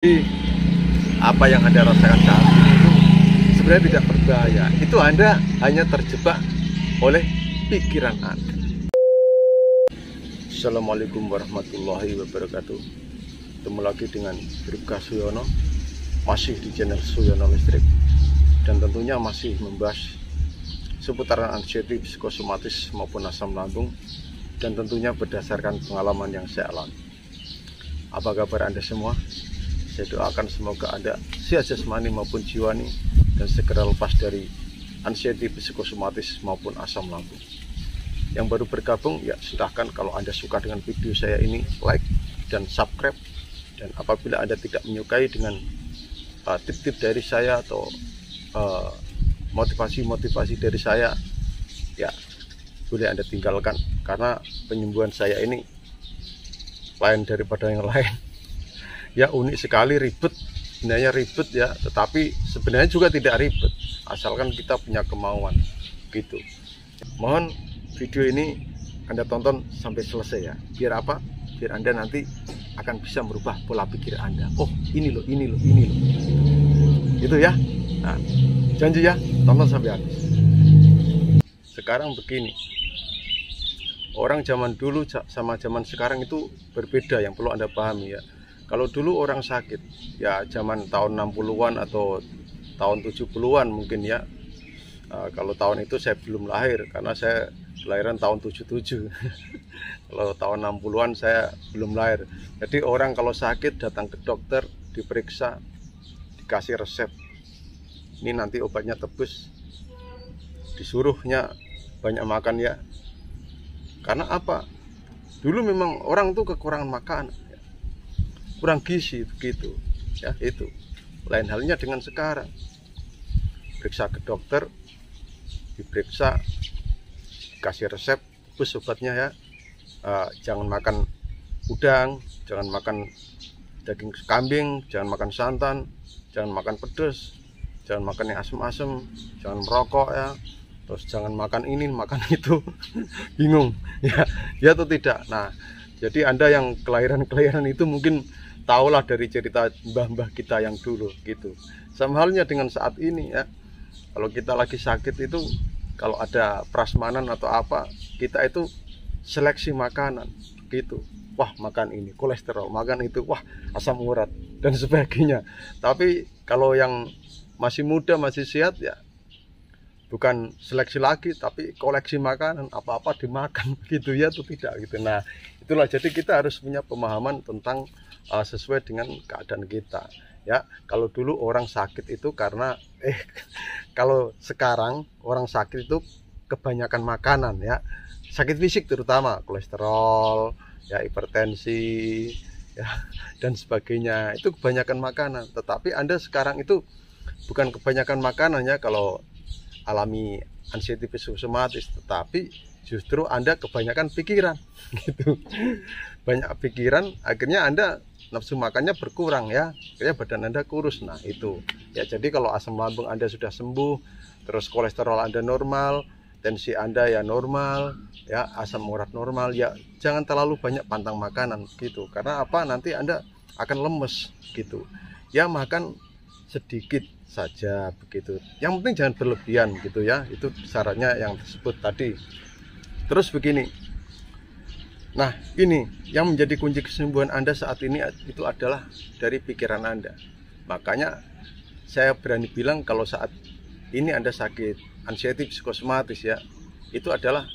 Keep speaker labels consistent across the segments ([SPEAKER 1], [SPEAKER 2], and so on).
[SPEAKER 1] Jadi, apa yang Anda rasakan saat ini itu sebenarnya tidak berbahaya. Itu Anda hanya terjebak oleh pikiran Anda. Assalamualaikum warahmatullahi wabarakatuh. Ketemu lagi dengan Bribka Suyono, masih di channel Suyono Listrik, dan tentunya masih membahas seputaran anxiety, psikosomatis maupun asam lambung, dan tentunya berdasarkan pengalaman yang saya alami. Apa kabar Anda semua? Saya doakan semoga Anda sehat jasmani maupun jiwani dan segera lepas dari anxiety, psikosomatis maupun asam lambung. Yang baru bergabung, ya silahkan kalau Anda suka dengan video saya ini, like dan subscribe. Dan apabila Anda tidak menyukai dengan tip-tip dari saya atau motivasi-motivasi dari saya, ya boleh Anda tinggalkan, karena penyembuhan saya ini lain daripada yang lain. Ya unik sekali, ribet, sebenarnya ribet ya, tetapi sebenarnya juga tidak ribet asalkan kita punya kemauan gitu. Mohon video ini Anda tonton sampai selesai ya. Biar apa? Biar Anda nanti akan bisa merubah pola pikir Anda. Oh ini loh, ini loh, ini loh gitu ya. Nah, janji ya, tonton sampai habis. Sekarang begini, orang zaman dulu sama zaman sekarang itu berbeda, yang perlu Anda pahami ya. Kalau dulu orang sakit, ya zaman tahun 60-an atau tahun 70-an mungkin ya. Kalau tahun itu saya belum lahir, karena saya kelahiran tahun 77. Kalau tahun 60-an saya belum lahir. Jadi orang kalau sakit datang ke dokter, diperiksa, dikasih resep. Ini nanti obatnya tebus, disuruhnya banyak makan ya. Karena apa? Dulu memang orang tuh kekurangan makanan, kurang gizi begitu ya. Itu lain halnya dengan sekarang. Periksa ke dokter, diperiksa, kasih resep, terus obatnya ya. Jangan makan udang, jangan makan daging kambing, jangan makan santan, jangan makan pedas, jangan makan yang asam-asam, jangan merokok ya, terus jangan makan ini, makan itu. Bingung ya, ya atau tidak. Nah, jadi Anda yang kelahiran itu mungkin tahulah dari cerita mbah-mbah kita yang dulu gitu. Sama halnya dengan saat ini ya. Kalau kita lagi sakit itu, kalau ada prasmanan atau apa, kita itu seleksi makanan gitu. Wah, makan ini, kolesterol, makan itu, wah, asam urat dan sebagainya. Tapi kalau yang masih muda, masih sehat ya, bukan seleksi lagi, tapi koleksi makanan, apa-apa dimakan gitu ya atau tidak gitu. Nah, itulah, jadi kita harus punya pemahaman tentang sesuai dengan keadaan kita ya. Kalau dulu orang sakit itu karena kalau sekarang orang sakit itu kebanyakan makanan ya, sakit fisik terutama kolesterol ya, hipertensi ya, dan sebagainya, itu kebanyakan makanan. Tetapi Anda sekarang itu bukan kebanyakan makanan ya kalau alami anxiety psikosomatis, tetapi justru Anda kebanyakan pikiran gitu. Banyak pikiran, akhirnya Anda nafsu makannya berkurang ya, akhirnya badan Anda kurus. Nah itu ya, jadi kalau asam lambung Anda sudah sembuh, terus kolesterol Anda normal, tensi Anda ya normal ya, asam urat normal ya, jangan terlalu banyak pantang makanan gitu. Karena apa? Nanti Anda akan lemes gitu ya. Makan sedikit saja begitu, yang penting jangan berlebihan gitu ya. Itu syaratnya yang disebut tadi. Terus begini, nah ini yang menjadi kunci kesembuhan Anda saat ini itu adalah dari pikiran Anda. Makanya saya berani bilang kalau saat ini Anda sakit anxiety psikosomatis ya, itu adalah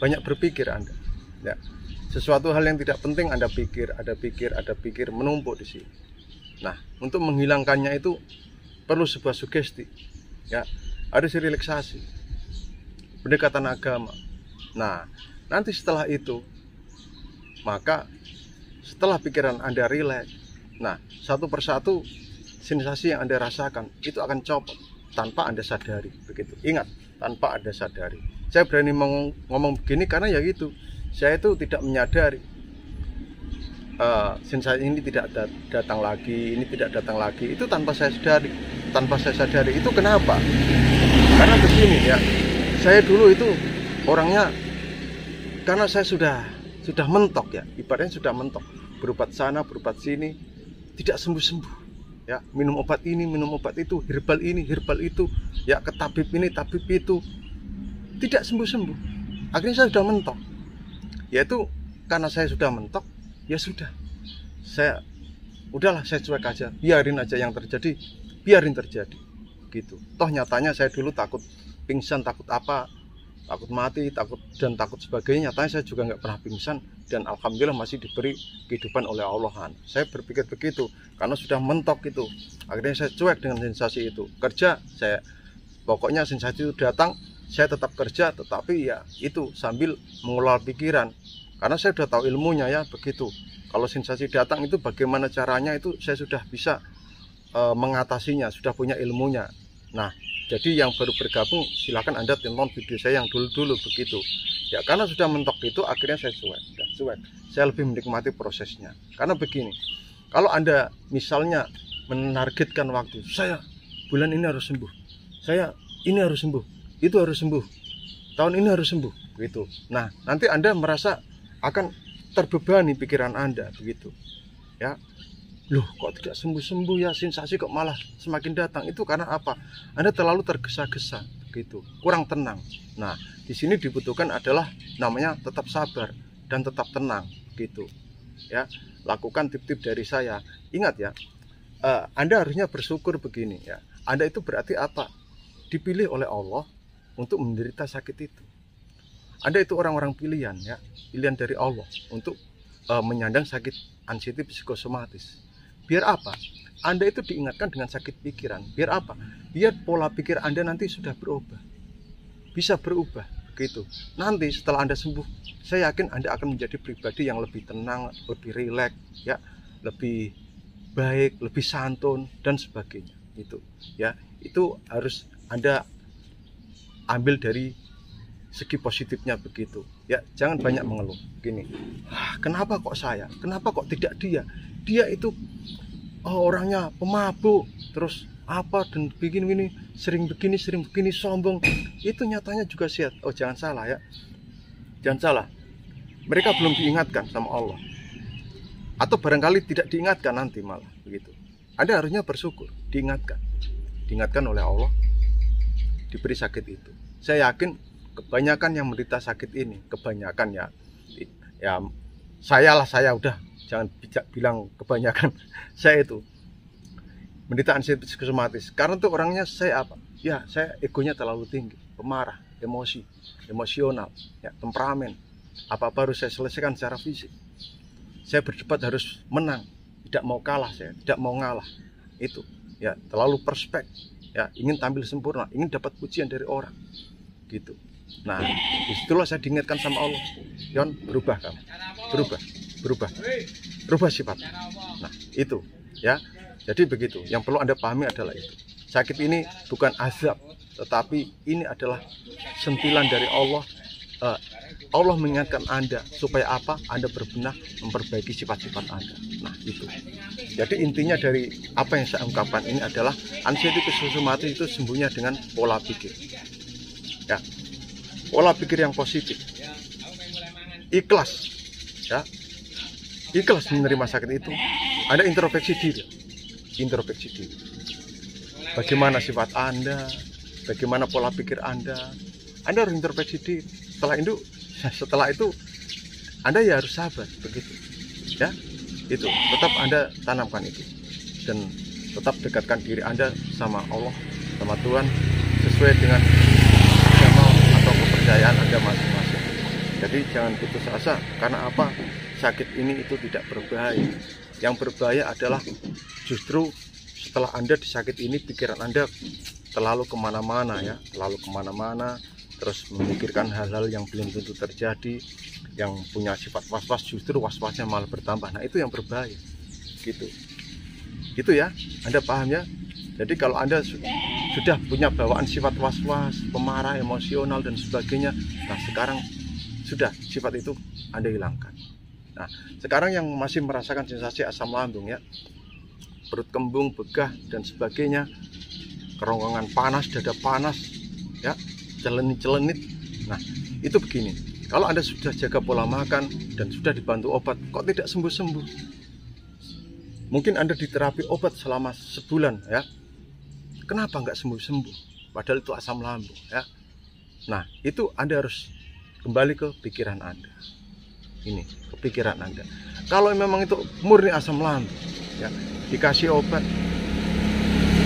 [SPEAKER 1] banyak berpikir Anda ya. Sesuatu hal yang tidak penting Anda pikir, ada pikir menumpuk di sini. Nah, untuk menghilangkannya itu perlu sebuah sugesti ya, harus relaksasi, pendekatan agama. Nah, nanti setelah itu, maka setelah pikiran Anda rileks, nah satu persatu sensasi yang Anda rasakan itu akan copot tanpa Anda sadari begitu. Ingat, tanpa Anda sadari. Saya berani ngomong begini karena ya gitu, saya itu tidak menyadari sensasi ini tidak datang lagi, ini tidak datang lagi, itu tanpa saya sadari. Itu kenapa? Karena begini ya, saya dulu itu orangnya, karena saya sudah mentok ya, ibaratnya sudah mentok, berobat sana berobat sini, tidak sembuh-sembuh. Ya, minum obat ini, minum obat itu, herbal ini, herbal itu, ya ke tabib ini, tabib itu, tidak sembuh-sembuh. Akhirnya saya sudah mentok. Yaitu karena saya sudah mentok, ya sudah. Udahlah, saya cuek aja, biarin aja yang terjadi, biarin terjadi. Gitu. Toh nyatanya saya dulu takut pingsan, takut apa, takut mati, takut sebagainya. Nyatanya saya juga nggak pernah pingsan dan alhamdulillah masih diberi kehidupan oleh Allah. Saya berpikir begitu karena sudah mentok itu. Akhirnya saya cuek dengan sensasi itu. Kerja, pokoknya sensasi itu datang, saya tetap kerja, tetapi ya itu sambil mengelola pikiran. Karena saya sudah tahu ilmunya ya begitu. Kalau sensasi datang itu bagaimana caranya itu saya sudah bisa mengatasinya, sudah punya ilmunya. Nah, jadi yang baru bergabung silakan Anda tonton video saya yang dulu-dulu begitu. Ya karena sudah mentok itu akhirnya saya cuek. Saya lebih menikmati prosesnya. Karena begini, kalau Anda misalnya menargetkan waktu, saya bulan ini harus sembuh. Saya ini harus sembuh, itu harus sembuh. Tahun ini harus sembuh, begitu. Nah, nanti Anda merasa akan terbebani pikiran Anda begitu. Ya. Loh, kok tidak sembuh-sembuh ya, sensasi kok malah semakin datang. Itu karena apa? Anda terlalu tergesa-gesa begitu, kurang tenang. Nah, di sini dibutuhkan adalah namanya tetap sabar dan tetap tenang gitu. Ya, lakukan tip-tip dari saya. Ingat ya, Anda harusnya bersyukur begini ya. Anda itu berarti apa? Dipilih oleh Allah untuk menderita sakit itu. Anda itu orang-orang pilihan ya, pilihan dari Allah untuk menyandang sakit anxiety psikosomatis. Biar apa? Anda itu diingatkan dengan sakit pikiran. Biar apa? Biar pola pikir Anda nanti sudah berubah. Bisa berubah gitu. Nanti setelah Anda sembuh, saya yakin Anda akan menjadi pribadi yang lebih tenang, lebih rileks, ya, lebih baik, lebih santun dan sebagainya. Itu ya, itu harus Anda ambil dari segi positifnya begitu. Ya, jangan banyak mengeluh. Gini, kenapa kok saya? Kenapa kok tidak dia? Dia itu orangnya pemabuk, terus apa dan begini, sering begini, sombong. Itu nyatanya juga sehat. Oh, jangan salah ya. Jangan salah. Mereka belum diingatkan sama Allah. Atau barangkali tidak diingatkan nanti malah begitu. Anda harusnya bersyukur, diingatkan. Diingatkan oleh Allah, diberi sakit itu. Saya yakin kebanyakan yang menderita sakit ini, kebanyakan ya saya udah, jangan bilang kebanyakan. Saya itu menderita anxiety psikosomatis karena tuh orangnya saya apa ya, saya egonya terlalu tinggi, pemarah, emosional ya, temperamen. Apa-apa harus saya selesaikan secara fisik. Saya berdebat harus menang, tidak mau kalah, saya tidak mau ngalah. Itu ya, terlalu perspek ya, ingin tampil sempurna, ingin dapat pujian dari orang gitu. Nah, disitulah saya diingatkan sama Allah, Yon, berubah kamu, berubah sifat. Nah, itu ya. Jadi begitu. Yang perlu Anda pahami adalah itu. Sakit ini bukan azab, tetapi ini adalah sentilan dari Allah. Allah mengingatkan Anda supaya apa? Anda berbenah, memperbaiki sifat-sifat Anda. Nah, itu. Jadi intinya dari apa yang saya ungkapkan ini adalah anxiety psikosomatis itu sembuhnya dengan pola pikir. Ya. Pola pikir yang positif. Ikhlas. Ya. Ikhlas menerima sakit itu. Anda introspeksi diri. Bagaimana sifat Anda? Bagaimana pola pikir Anda? Anda harus introspeksi diri. Setelah itu Anda ya harus sabar begitu. Ya. Itu. Tetap Anda tanamkan itu. Dan tetap dekatkan diri Anda sama Allah, sama Tuhan sesuai dengan agama atau kepercayaan Anda masing-masing. Jadi jangan putus asa karena apa? Sakit ini itu tidak berbahaya. Yang berbahaya adalah justru setelah Anda disakit ini, pikiran Anda terlalu kemana-mana ya, terus memikirkan hal-hal yang belum tentu terjadi, yang punya sifat was-was, justru was-wasnya malah bertambah. Nah, itu yang berbahaya gitu. Gitu ya, Anda paham ya? Jadi kalau Anda sudah punya bawaan sifat was-was, pemarah, emosional dan sebagainya, nah sekarang sudah sifat itu Anda hilangkan. Nah, sekarang yang masih merasakan sensasi asam lambung ya, perut kembung, begah dan sebagainya, kerongkongan panas, dada panas ya, celenit. Nah, itu begini. Kalau Anda sudah jaga pola makan dan sudah dibantu obat, kok tidak sembuh-sembuh? Mungkin Anda diterapi obat selama sebulan ya, kenapa nggak sembuh-sembuh? Padahal itu asam lambung ya. Nah, itu Anda harus kembali ke pikiran Anda. Ini, ke pikiran Anda. Kalau memang itu murni asam lambung ya, dikasih obat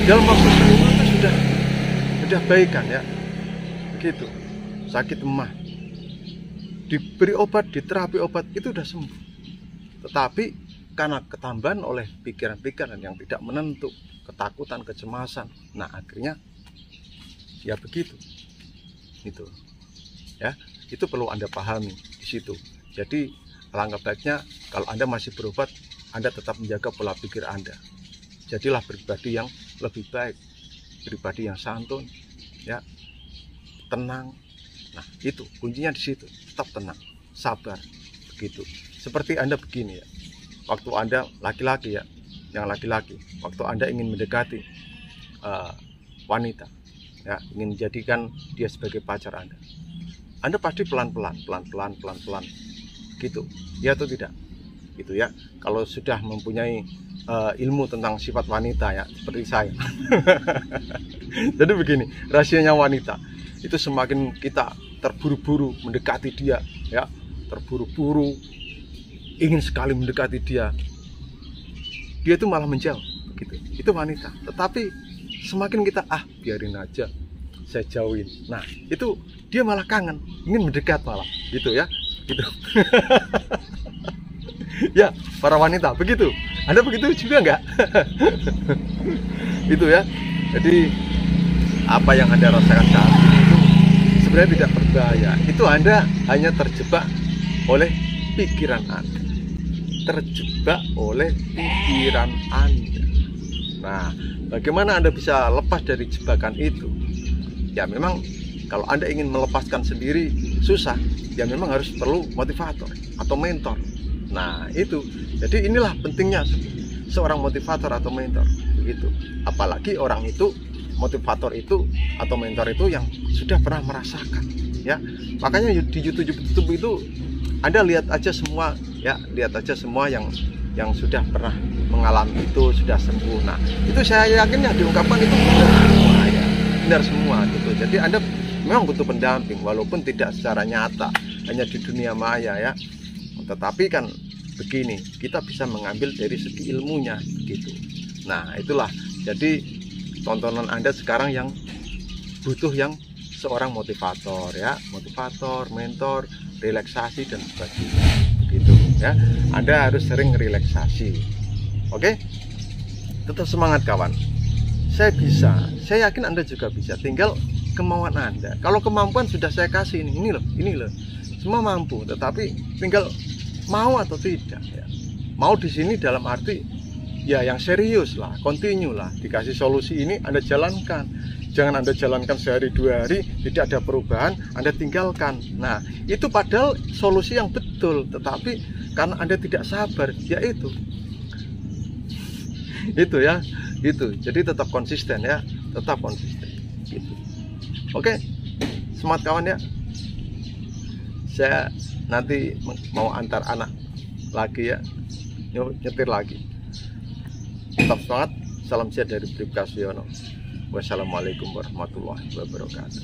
[SPEAKER 1] dalam waktu seminggu sudah baik kan ya. Begitu. Sakit emah, diberi obat, diterapi obat, itu sudah sembuh. Tetapi karena ketambahan oleh pikiran-pikiran yang tidak menentu, ketakutan, kecemasan, nah akhirnya ya begitu. Itu ya, itu perlu Anda pahami di situ. Jadi alangkah baiknya kalau Anda masih berobat, Anda tetap menjaga pola pikir Anda. Jadilah pribadi yang lebih baik, pribadi yang santun ya, tenang. Nah, itu kuncinya di situ. Tetap tenang, sabar, begitu. Seperti Anda begini ya. Waktu Anda laki-laki ya, yang laki-laki, waktu Anda ingin mendekati wanita, ya, ingin menjadikan dia sebagai pacar Anda pasti pelan-pelan, gitu, ya atau tidak, gitu ya. Kalau sudah mempunyai ilmu tentang sifat wanita ya, seperti saya. Jadi begini, rahasianya wanita itu semakin kita terburu-buru mendekati dia, ya, terburu-buru ingin sekali mendekati dia itu malah menjauh, gitu. Itu wanita. Tetapi semakin kita biarin aja, saya jauhin. Nah, itu dia malah kangen, ingin mendekat malah, gitu ya, gitu. Ya, para wanita begitu. Anda begitu juga enggak? Itu ya. Jadi apa yang Anda rasakan saat ini itu sebenarnya tidak berbahaya. Itu Anda hanya terjebak oleh pikiran Anda. Terjebak oleh pikiran Anda. Nah, bagaimana Anda bisa lepas dari jebakan itu? Ya memang kalau Anda ingin melepaskan sendiri susah. Ya memang harus perlu motivator atau mentor. Nah, itu. Jadi inilah pentingnya seorang motivator atau mentor, begitu. Apalagi orang itu, motivator itu atau mentor itu yang sudah pernah merasakan, ya. Makanya di YouTube itu Anda lihat aja semua, ya, lihat aja semua yang sudah pernah mengalami itu sudah sembuh. Nah, itu saya yakin yang diungkapkan itu benar semua, ya, benar semua gitu. Jadi Anda memang butuh pendamping, walaupun tidak secara nyata, hanya di dunia maya ya. Tetapi kan begini, kita bisa mengambil dari segi ilmunya gitu. Nah, itulah. Jadi tontonan Anda sekarang yang butuh yang seorang motivator ya, motivator, mentor, relaksasi dan sebagainya. Begitu ya. Anda harus sering relaksasi. Oke? Tetap semangat kawan. Saya bisa. Saya yakin Anda juga bisa. Tinggal kemauan Anda. Kalau kemampuan sudah saya kasih ini loh. Semua mampu, tetapi tinggal mau atau tidak ya. Mau di sini dalam arti ya yang serius lah, continue lah, dikasih solusi ini Anda jalankan. Jangan Anda jalankan sehari dua hari tidak ada perubahan, Anda tinggalkan. Nah, itu padahal solusi yang betul, tetapi karena Anda tidak sabar, ya itu ya, itu. Jadi tetap konsisten ya, tetap konsisten gitu. Oke, semangat kawan ya. Saya nanti mau antar anak lagi ya, nyetir lagi. Tetap semangat. Salam sehat dari Bribka Suyono. Wassalamualaikum warahmatullahi wabarakatuh.